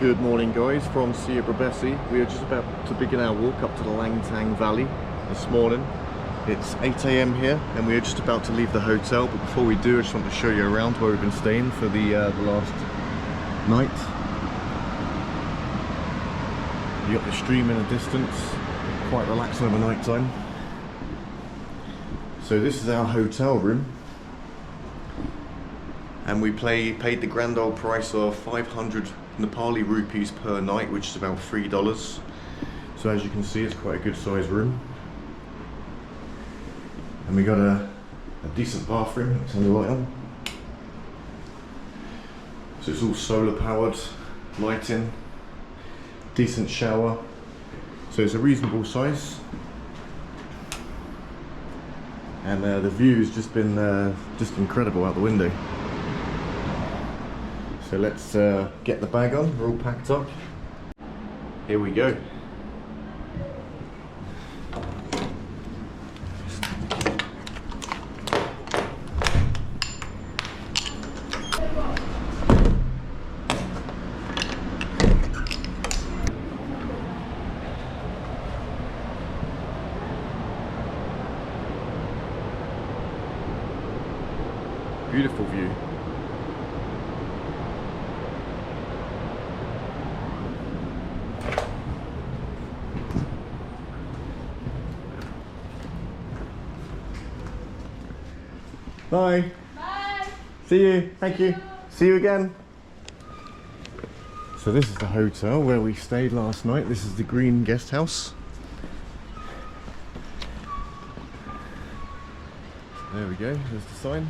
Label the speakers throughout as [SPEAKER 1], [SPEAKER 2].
[SPEAKER 1] Good morning guys, from Syabrubesi. We are just about to begin our walk up to the Langtang Valley this morning. It's 8 AM here and we are just about to leave the hotel, but before we do I just want to show you around where we've been staying for the last night. You got the stream in the distance, quite relaxing over night time. So this is our hotel room. And we paid the grand old price of 500 Nepali rupees per night, which is about $3. So as you can see, it's quite a good sized room. And we got a decent bathroom. Let's turn the light on. So it's all solar powered, lighting, decent shower. So it's a reasonable size. And the view's just been just incredible out the window. So let's get the bag on, we're all packed up. Here we go. Beautiful view. Bye.
[SPEAKER 2] Bye.
[SPEAKER 1] See you. Thank you. See you again. So this is the hotel where we stayed last night. This is the Green Guest House. There we go. There's the sign.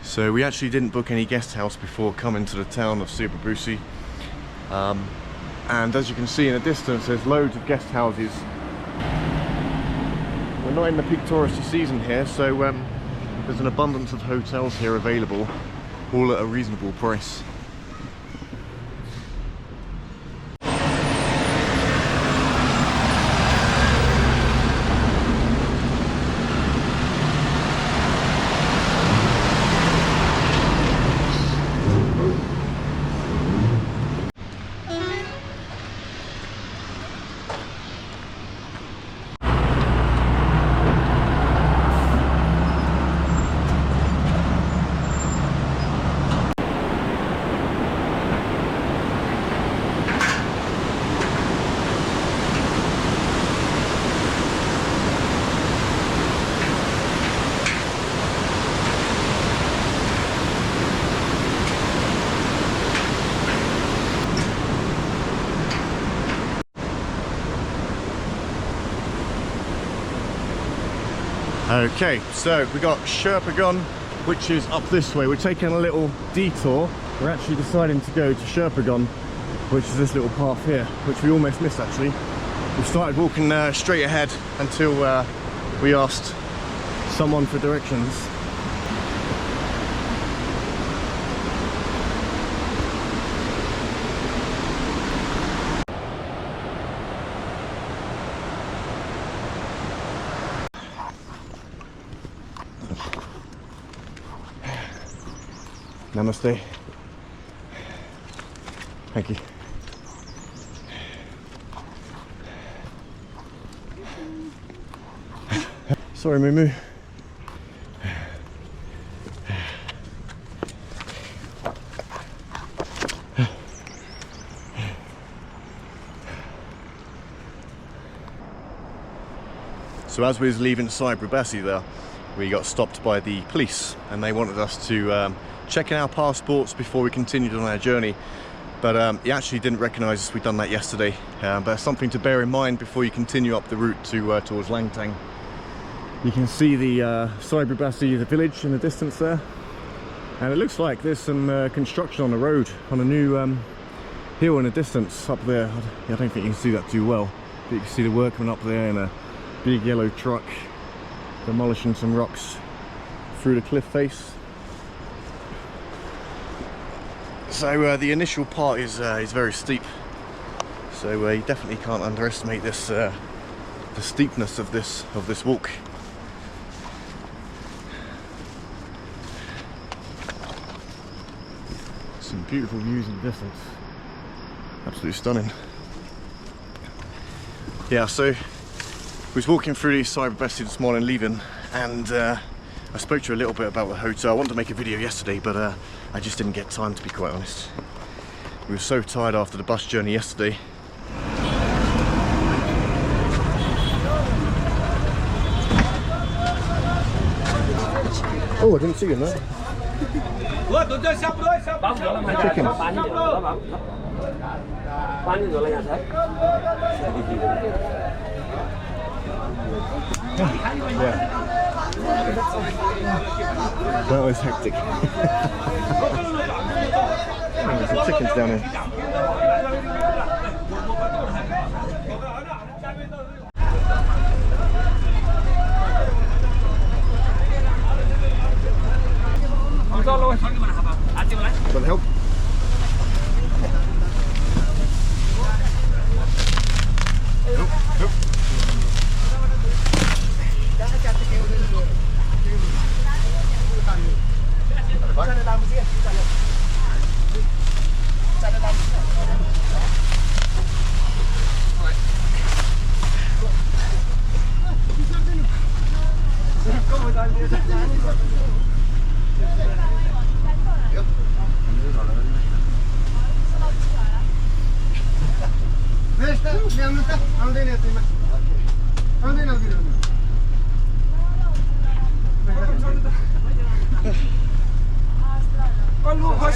[SPEAKER 1] So we actually didn't book any guest house before coming to the town of Syabrubesi. And as you can see in the distance, there's loads of guest houses. We're not in the peak touristy season here, so there's an abundance of hotels here available, all at a reasonable price. Okay, so we got Sherpagaon, which is up this way. We're taking a little detour. We're actually deciding to go to Sherpagaon, which is this little path here, which we almost missed actually. We started walking straight ahead until we asked someone for directions. Namaste. Thank you. Sorry, Moo Moo. So as we was leaving Syabrubesi there, we got stopped by the police and they wanted us to check in our passports before we continued on our journey, but he actually didn't recognise us. We'd done that yesterday, but something to bear in mind before you continue up the route to towards Langtang. You can see the Syabrubesi, the village in the distance there, and it looks like there's some construction on the road on a new hill in the distance up there. I don't think you can see that too well, but you can see the workmen up there in a big yellow truck demolishing some rocks through the cliff face. So the initial part is very steep, so you definitely can't underestimate this the steepness of this walk. Some beautiful views in the distance. Absolutely stunning. Yeah, so we was walking through Syabrubesi this morning leaving, and I spoke to you a little bit about the hotel. I wanted to make a video yesterday, but I just didn't get time, to be quite honest. We were so tired after the bus journey yesterday. Oh, I didn't see you in there. Chicken. Yeah. That was hectic. Oh, there's some chickens down here. Want help? Nope.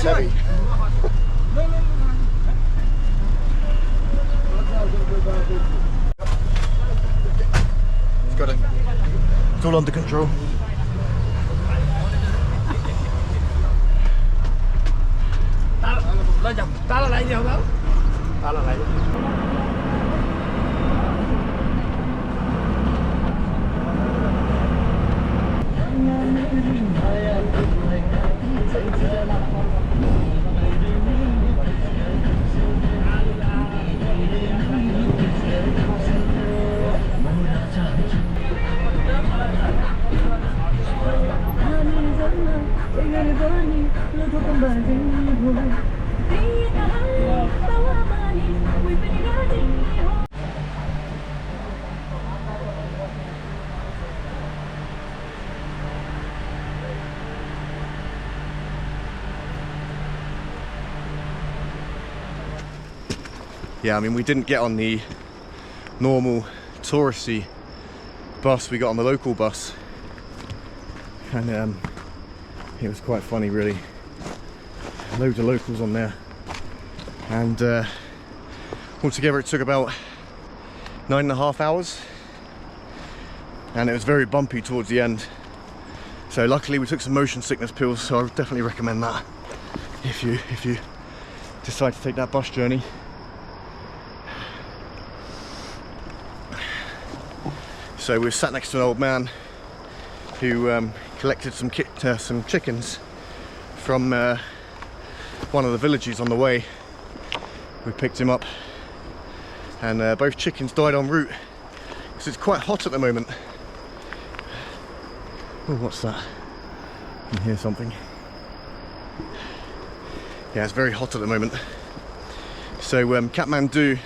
[SPEAKER 1] Heavy. It's got it. It's all under control. Yeah, I mean, we didn't get on the normal touristy bus, we got on the local bus, and it was quite funny really. Loads of locals on there, and altogether it took about 9.5 hours, and it was very bumpy towards the end. So luckily we took some motion sickness pills, so I would definitely recommend that if you decide to take that bus journey. So we were sat next to an old man who collected some chickens from one of the villages on the way. We picked him up, and both chickens died en route because it's quite hot at the moment. Oh, what's that? I can hear something. Yeah, it's very hot at the moment. So Kathmandu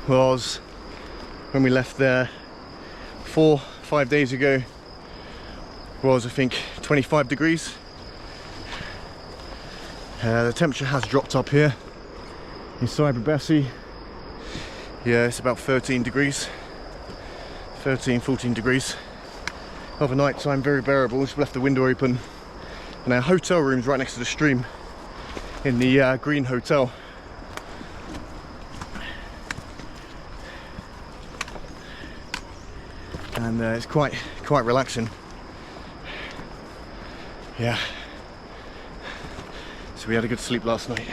[SPEAKER 1] was, when we left there 4-5 days ago, was I think 25 degrees. The temperature has dropped up here in Syabrubesi. Yeah, it's about 13 degrees, 13-14 degrees. Overnight time, very bearable. Just left the window open, and our hotel room's right next to the stream in the Green Hotel. And it's quite relaxing. Yeah. So we had a good sleep last night.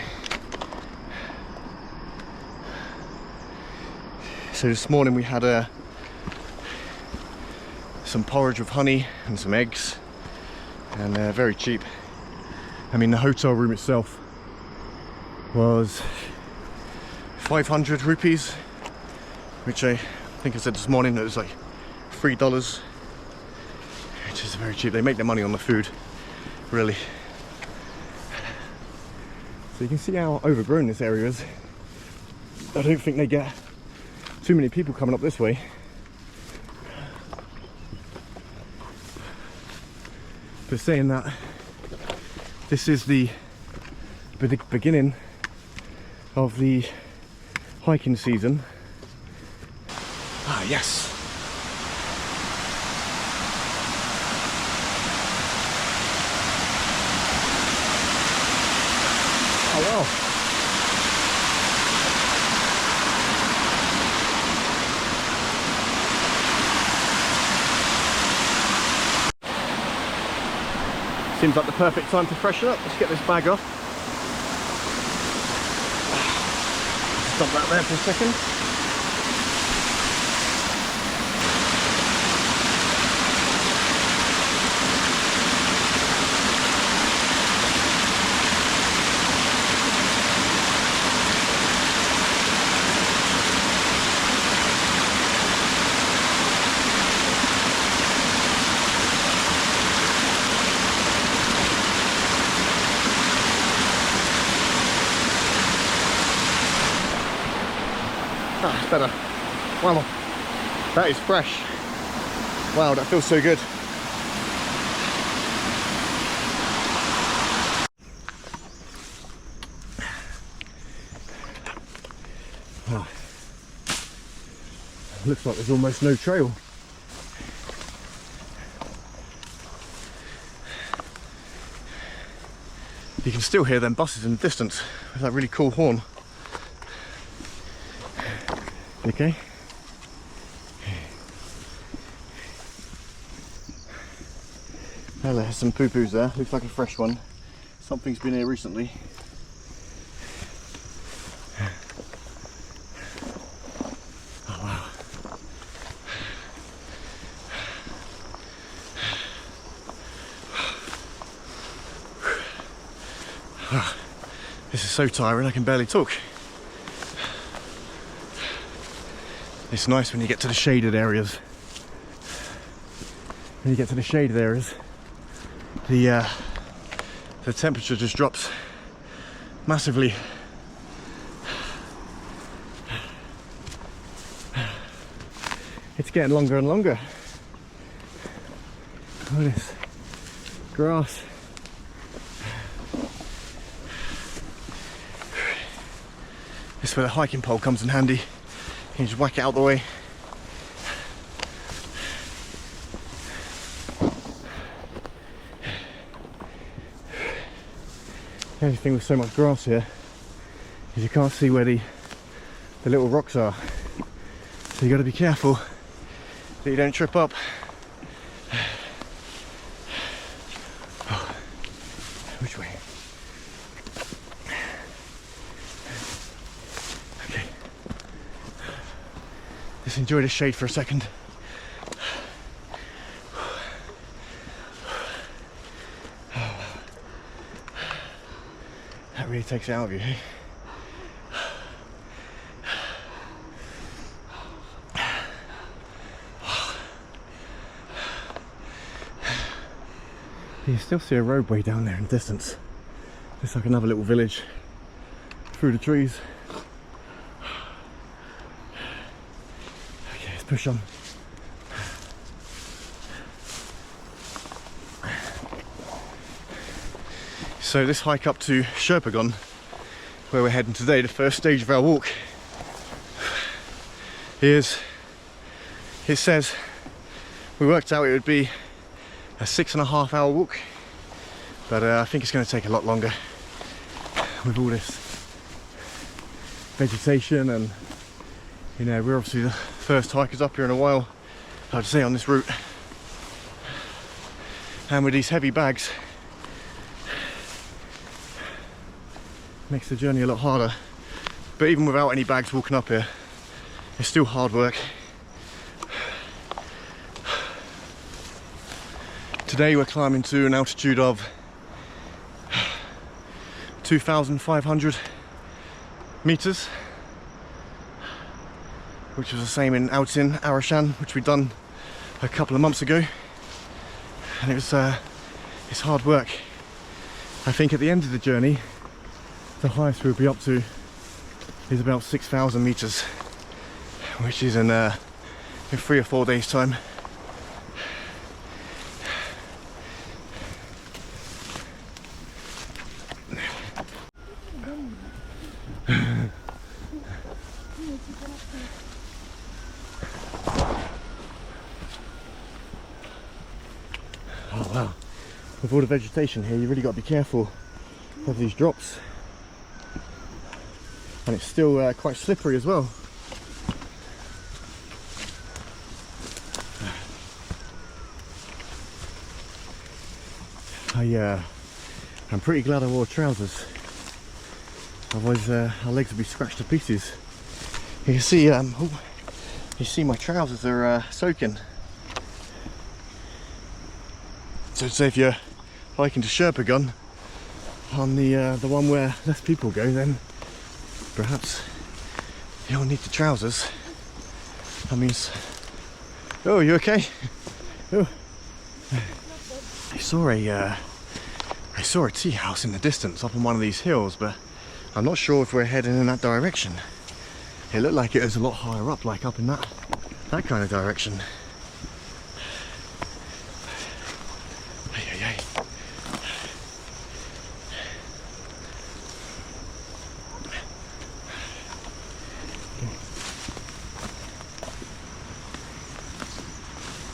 [SPEAKER 1] So this morning we had some porridge with honey and some eggs, and very cheap. I mean, the hotel room itself was 500 rupees, which I think I said this morning, it was like $3, which is very cheap. They make their money on the food, really. So you can see how overgrown this area is. I don't think they get too many people coming up this way. But saying that, this is the beginning of the hiking season. Ah, yes. Oh wow. Seems like the perfect time to freshen up. Let's get this bag off. Stop that there for a second. Ah, it's better. Wow, that is fresh. Wow, that feels so good. Ah. Looks like there's almost no trail. You can still hear them buses in the distance with that really cool horn. Okay. Well, there's some poo-poos there. Looks like a fresh one. Something's been here recently. Oh wow. This is so tiring, I can barely talk. It's nice when you get to the shaded areas. When you get to the shaded areas, the temperature just drops massively. It's getting longer and longer. Look at this grass. This is where the hiking pole comes in handy. You can just whack it out the way. The only thing with so much grass here is you can't see where the little rocks are. So you got to be careful that you don't trip up. Oh. Which way? Just enjoy the shade for a second. That really takes it out of you, eh? You still see a roadway down there in the distance. Looks like another little village through the trees. Okay, let's push on. So this hike up to Sherpagaon, where we're heading today, the first stage of our walk, it says, we worked out it would be a 6.5 hour walk, but I think it's going to take a lot longer with all this vegetation, and you know, we're obviously the first hikers up here in a while, I'd say, on this route, and with these heavy bags makes the journey a lot harder. But even without any bags walking up here, it's still hard work. Today we're climbing to an altitude of 2,500 meters, which was the same in Outin, Arashan, which we'd done a couple of months ago, and it's hard work. I think at the end of the journey, the highest we'll be up to is about 6,000 meters, which is in 3 or 4 days time. Oh wow, with all the vegetation here, you really got to be careful of these drops. And it's still quite slippery as well. I'm pretty glad I wore trousers, otherwise our legs would be scratched to pieces. You can see, you see my trousers are soaking. So say if you're hiking to Sherpagaon on the one where less people go, then perhaps you'll need the trousers. That means... Oh, you okay? Oh. I saw a tea house in the distance up on one of these hills, but I'm not sure if we're heading in that direction. It looked like it was a lot higher up, like up in that kind of direction.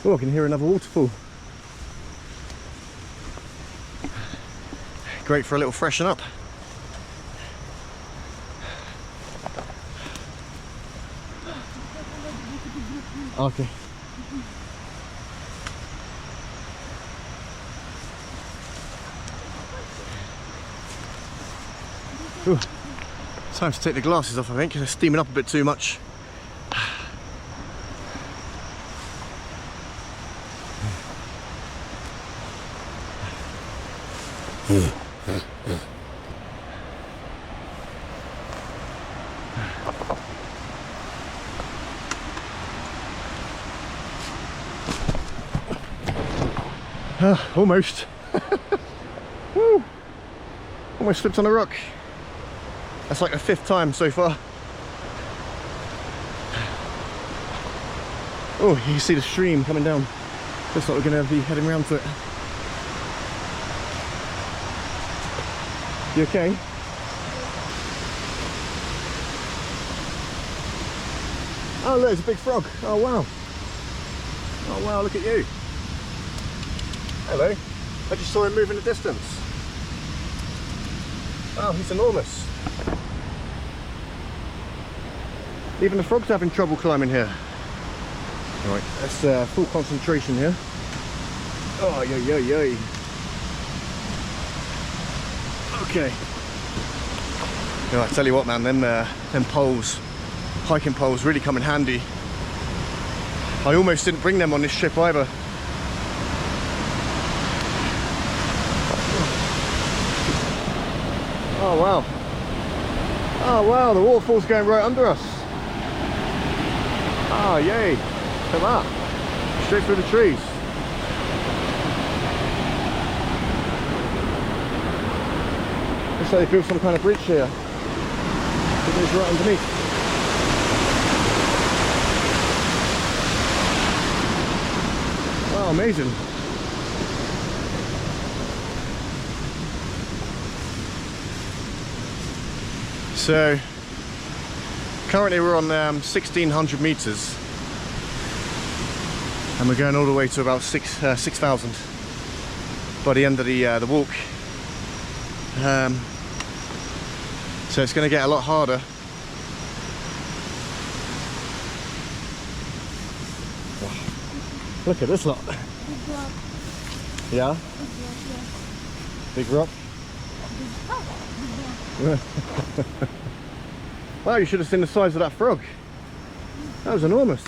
[SPEAKER 1] Oh, I can hear another waterfall. Great for a little freshen up. Okay. Ooh. Time to take the glasses off, I think. They're steaming up a bit too much. Almost. Woo. Almost slipped on a rock. That's like the 5th time so far. Oh, you can see the stream coming down. Looks like we're going to be heading round to it. You okay? Oh look, there's a big frog. Oh wow. Oh wow, look at you. Hello. I just saw him move in the distance. Oh, he's enormous. Even the frog's having trouble climbing here. Alright, that's full concentration here. Oh, yay. Okay. Yeah, I tell you what, man, them poles, hiking poles, really come in handy. I almost didn't bring them on this trip either. Oh wow. Oh wow, the waterfall's going right under us. Oh yay. Look at that. Straight through the trees. Looks like they built some kind of bridge here. It goes right underneath. Oh, amazing. So, currently we're on 1,600 meters. And we're going all the way to about 6,000 by the end of the walk. So it's going to get a lot harder. Look at this lot. Yeah? Big rock? Wow, you should have seen the size of that frog. That was enormous.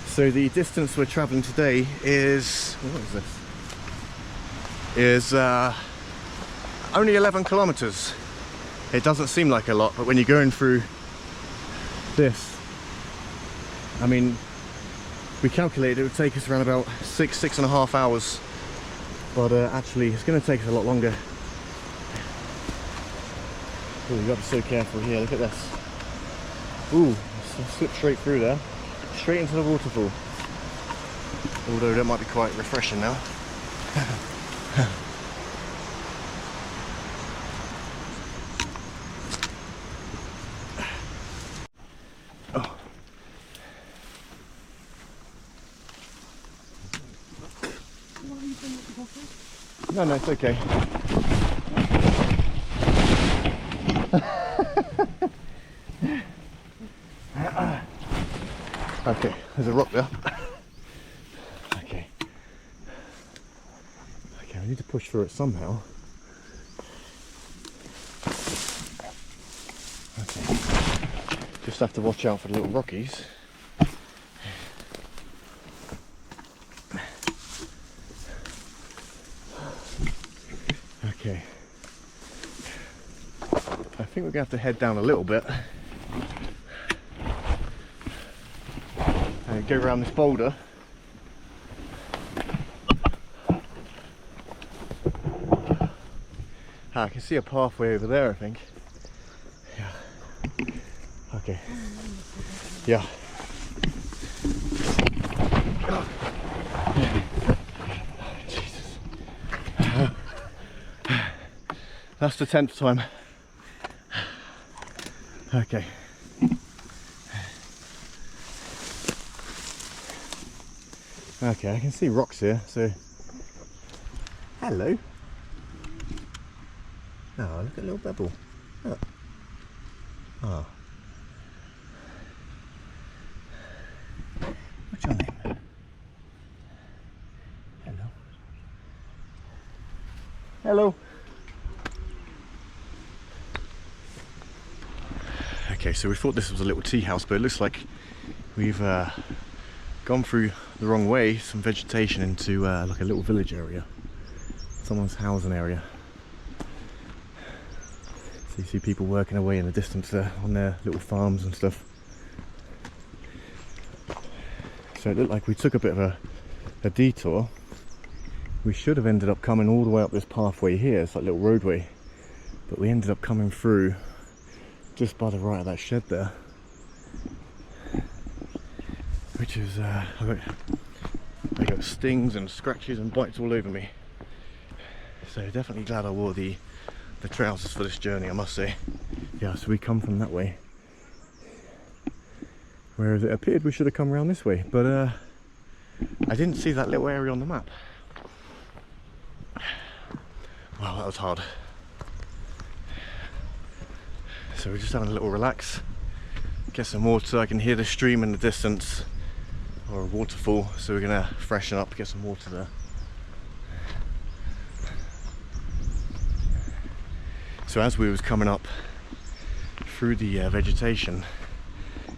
[SPEAKER 1] So the distance we're traveling today is, what is this? Is only 11 kilometers. It doesn't seem like a lot, but when you're going through this, I mean, we calculated it would take us around about 6.5 hours, but actually it's going to take us a lot longer. Oh, you've got to be so careful here. Look at this. Ooh, slip straight through there, straight into the waterfall. Although that might be quite refreshing now. Oh. No, it's okay. Okay, there's a rock there. Okay, I need to push through it somehow. Okay, just have to watch out for the little rockies. Okay, I think we're going to have to head down a little bit and go around this boulder. I can see a pathway over there, I think. Yeah. Okay. Yeah. Jesus. That's the 10th time. Okay. Okay, I can see rocks here, so... Hello. Oh, look at a little pebble. Look. Oh. What's your name? Hello. Hello. Okay, so we thought this was a little tea house, but it looks like we've gone through the wrong way, some vegetation into like a little village area. Someone's housing area. So you see people working away in the distance there on their little farms and stuff. So it looked like we took a bit of a detour. We should have ended up coming all the way up this pathway here, it's like a little roadway. But we ended up coming through just by the right of that shed there. Which is, I got stings and scratches and bites all over me. So definitely glad I wore the trousers for this journey, I must say. Yeah, so we come from that way. Whereas it appeared we should have come around this way, but I didn't see that little area on the map. Wow, that was hard. So we're just having a little relax, get some water. I can hear the stream in the distance, or a waterfall, so we're gonna freshen up, get some water there. So as we was coming up through the vegetation,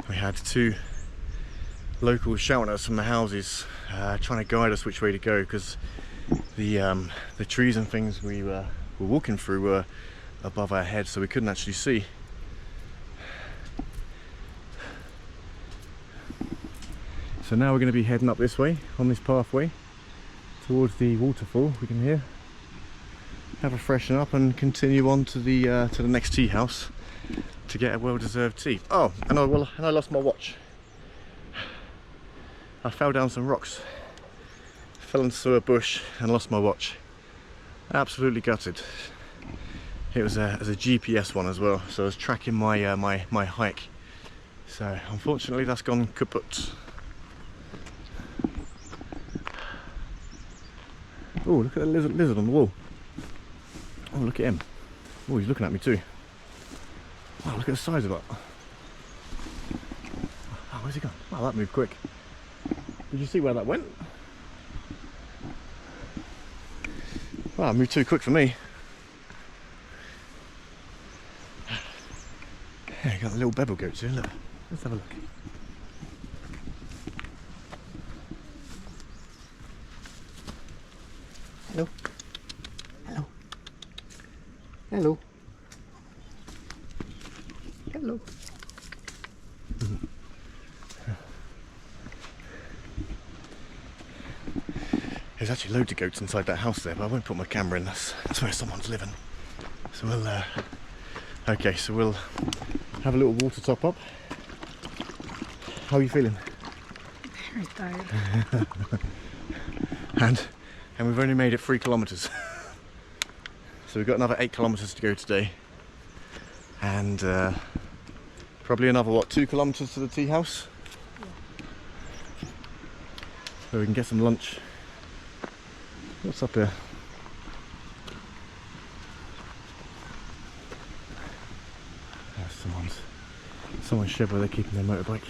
[SPEAKER 1] we had two locals shouting at us from the houses, trying to guide us which way to go, because the trees and things we were walking through were above our heads, so we couldn't actually see. So now we're going to be heading up this way on this pathway towards the waterfall. We can hear. Have a freshen up and continue on to the next tea house to get a well-deserved tea. Oh, and I lost my watch. I fell down some rocks, fell into a bush and lost my watch. Absolutely gutted. It was a GPS one as well, so I was tracking my my hike. So unfortunately that's gone kaput. Oh, look at the lizard on the wall. Oh, look at him. Oh, he's looking at me too. Wow, look at the size of that. Oh, where's he gone? Wow, that moved quick. Did you see where that went? Wow, it moved too quick for me. Yeah, got the little bevel goats here, look. Let's have a look. Hello. Hello. Hello. Hello. There's actually loads of goats inside that house there, but I won't put my camera in. That's where someone's living. So we'll okay, so we'll have a little water top up. How are you feeling?
[SPEAKER 2] Very tired.
[SPEAKER 1] and we've only made it 3 kilometers. So we've got another 8 kilometers to go today, and probably another, what, 2 kilometers to the tea house? Yeah. So we can get some lunch. What's up here? There's someone's shed where they're keeping their motorbike.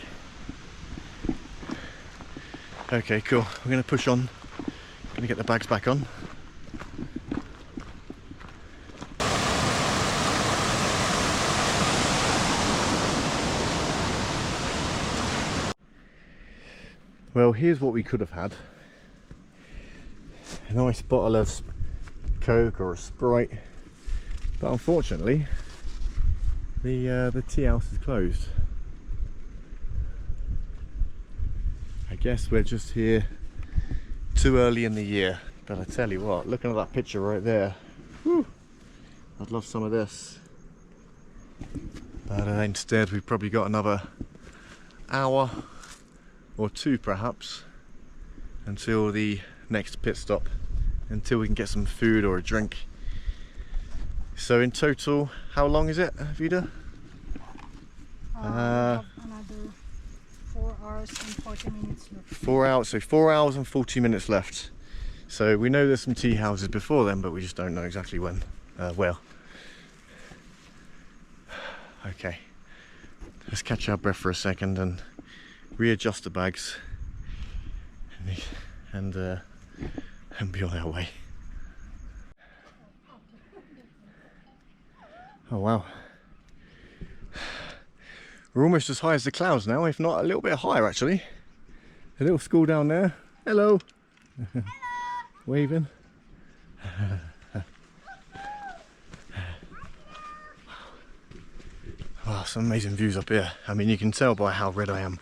[SPEAKER 1] Okay, cool. We're going to push on. Going to get the bags back on. Well, here's what we could have had. A nice bottle of Coke or a Sprite, but unfortunately the tea house is closed. I guess we're just here too early in the year, but I tell you what, looking at that picture right there, whew, I'd love some of this. But instead we've probably got another hour or 2 perhaps until the next pit stop, until we can get some food or a drink. So in total, how long is it, Vida?
[SPEAKER 2] We have another 4 hours and 40 minutes left.
[SPEAKER 1] 4 hours, so 4 hours and 40 minutes left. So we know there's some tea houses before then, but we just don't know exactly when. Well, okay, let's catch our breath for a second and readjust the bags and be on our way. Oh wow, we're almost as high as the clouds now, if not a little bit higher actually. A little school down there. Hello. Hello. Waving. Wow, some amazing views up here. I mean, you can tell by how red I am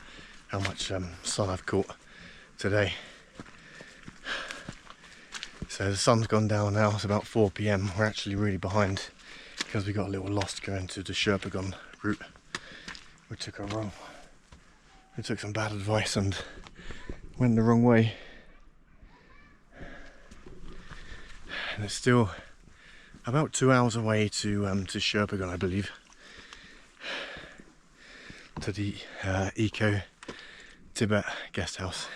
[SPEAKER 1] how much sun I've caught today. So the sun's gone down now, it's about 4 PM. We're actually really behind because we got a little lost going to the Sherpagaon route. We took some bad advice and went the wrong way. And it's still about 2 hours away to Sherpagaon, I believe. To the Eco Tibet guest house.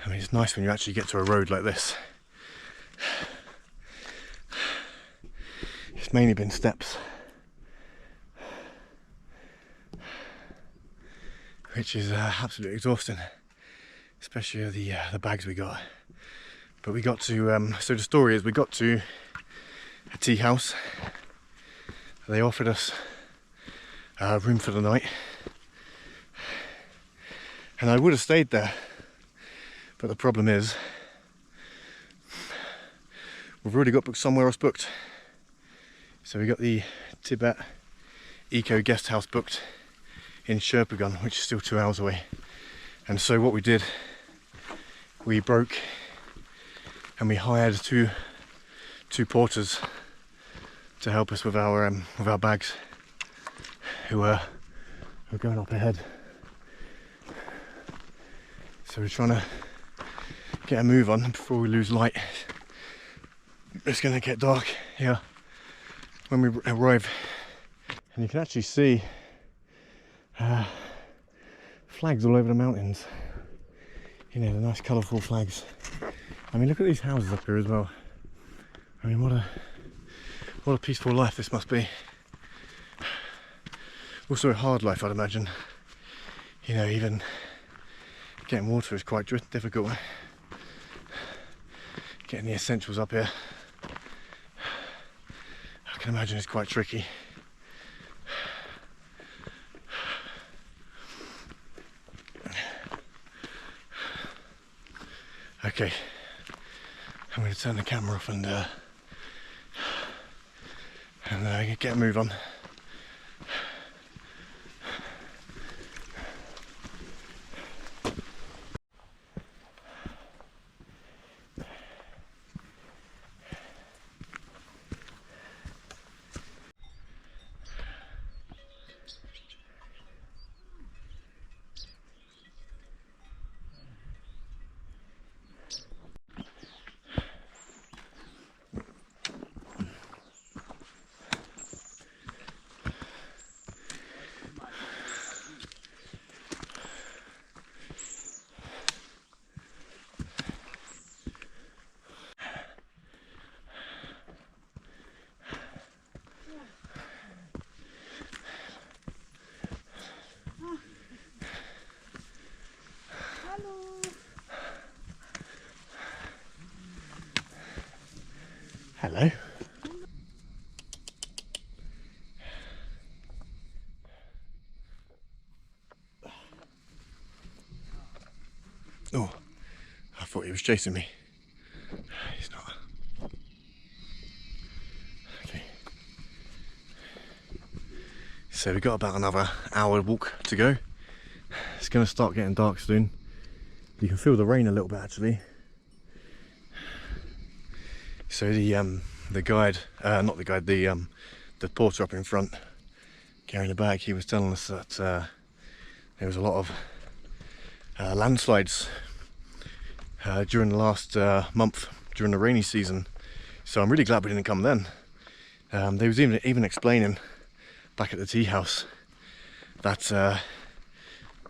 [SPEAKER 1] I mean, it's nice when you actually get to a road like this. It's mainly been steps, which is absolutely exhausting, especially the bags we got. But we got to, so the story is we got to a tea house. They offered us a room for the night, and I would have stayed there, but the problem is we've already got somewhere else booked. So we got the Tibet Eco guest house booked in Sherpagaon, which is still 2 hours away. And so what we did, we broke and we hired two porters to help us with our bags, who are going up ahead. So we're trying to get a move on before we lose light. It's going to get dark here when we arrive, and you can actually see flags all over the mountains. You know, the nice colourful flags. I mean, look at these houses up here as well. I mean, what a peaceful life this must be. Also a hard life, I'd imagine. You know, even getting water is quite difficult. Getting the essentials up here, I can imagine it's quite tricky. Okay, I'm going to turn the camera off and and get a move on. Hello. Oh, I thought he was chasing me. He's not. Okay. So we've got about another hour walk to go. It's going to start getting dark soon. You can feel the rain a little bit actually. So the guide, not the guide, the porter up in front carrying the bag, he was telling us that there was a lot of landslides during the last month during the rainy season. So I'm really glad we didn't come then. They was even explaining back at the tea house that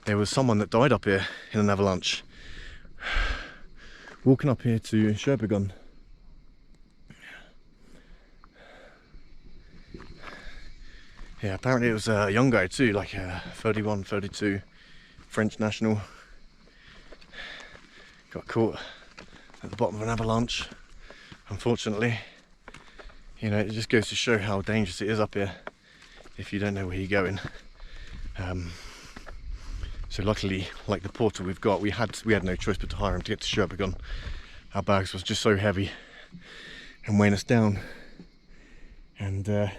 [SPEAKER 1] there was someone that died up here in an avalanche walking up here to Sherpagaon. Yeah, apparently it was a young guy too, like 31, 32, French national. Got caught at the bottom of an avalanche, unfortunately. You know, it just goes to show how dangerous it is up here if you don't know where you're going. So luckily, like the porter we've got, we had no choice but to hire him to get to Sherpagaon. Our bags was just so heavy and weighing us down, and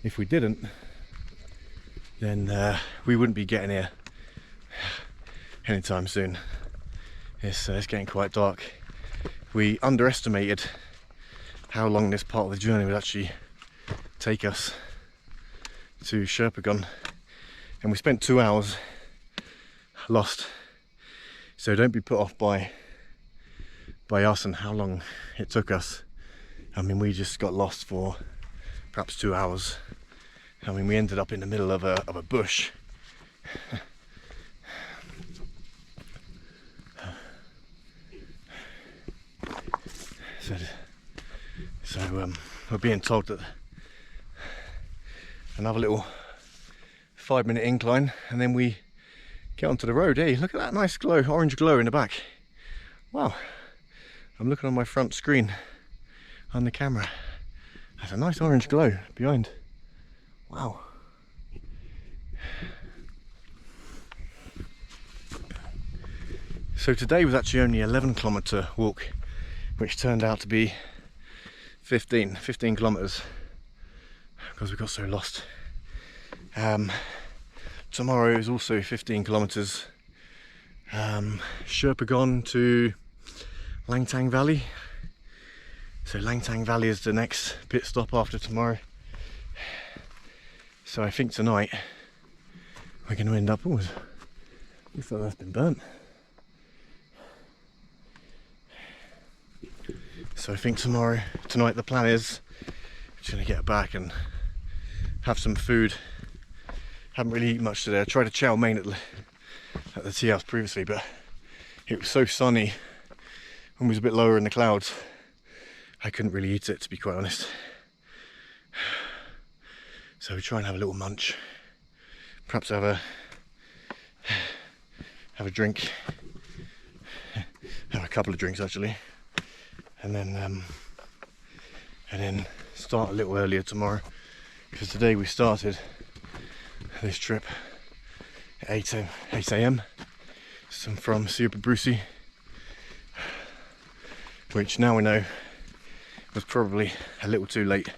[SPEAKER 1] if we didn't, then we wouldn't be getting here anytime soon. It's getting quite dark. We underestimated how long this part of the journey would actually take us to Sherpagaon, and we spent 2 hours lost. So don't be put off by us and how long it took us. I mean, we just got lost for perhaps 2 hours. I mean, we ended up in the middle of a bush. So we're being told that another little 5-minute incline, and then we get onto the road. Hey, look at that nice glow, orange glow in the back. Wow, I'm looking on my front screen on the camera. There's a nice orange glow behind. Wow. So today was actually only 11-kilometre walk, which turned out to be 15 kilometres because we got so lost. Tomorrow is also 15 kilometres. Sherpagaon to Langtang Valley. So Langtang Valley is the next pit stop after tomorrow. So I think tonight we're going to end up. Oh, looks like that's been burnt. So I think tonight the plan is just going to get back and have some food. Haven't really eaten much today. I tried a chow mein at the tea house previously, but it was so sunny and was a bit lower in the clouds, I couldn't really eat it, to be quite honest. So we try and have a little munch, perhaps have a drink, have a couple of drinks actually, and then start a little earlier tomorrow, because today we started this trip at 8 a.m. from Syabrubesi, which now we know was probably a little too late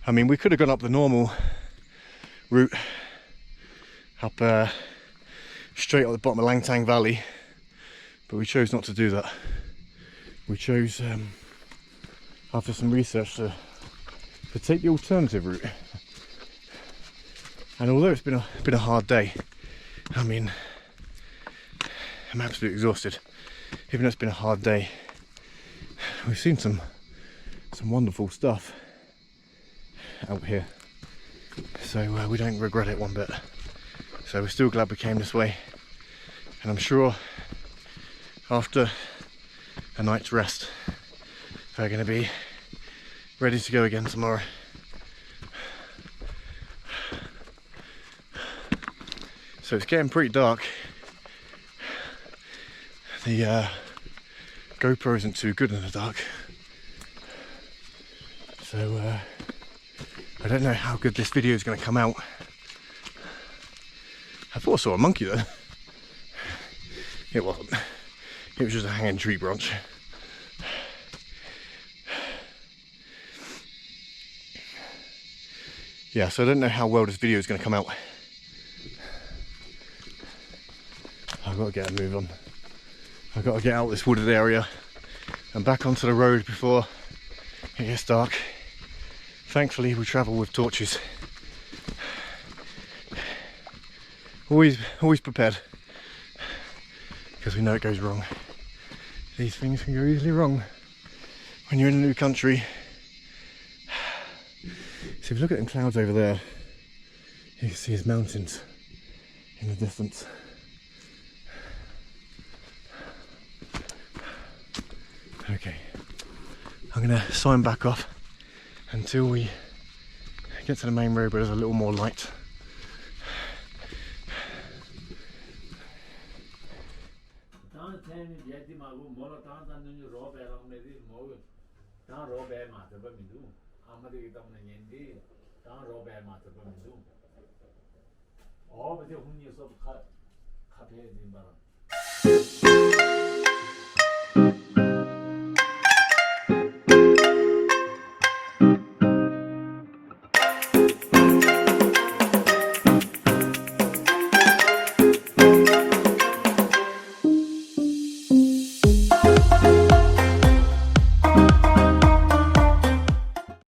[SPEAKER 1] I mean, we could have gone up the normal route, up straight at the bottom of Langtang Valley, but we chose not to do that. We chose, after some research, to take the alternative route. And although it's been a hard day, I mean, I'm absolutely exhausted. Even though it's been a hard day, we've seen some wonderful stuff out here, so we don't regret it one bit. So we're still glad we came this way, and I'm sure after a night's rest we're going to be ready to go again tomorrow. So it's getting pretty dark. The GoPro isn't too good in the dark, so I don't know how good this video is going to come out. I thought I saw a monkey though. It wasn't. It was just a hanging tree branch. Yeah, so I don't know how well this video is going to come out. I've got to get a move on. I've got to get out of this wooded area and back onto the road before it gets dark. Thankfully we travel with torches. Always prepared, because we know it goes wrong. These things can go easily wrong when you're in a new country. So if you look at the clouds over there, you can see his mountains in the distance. Okay, I'm going to sign back off until we get to the main road where there's a little more light.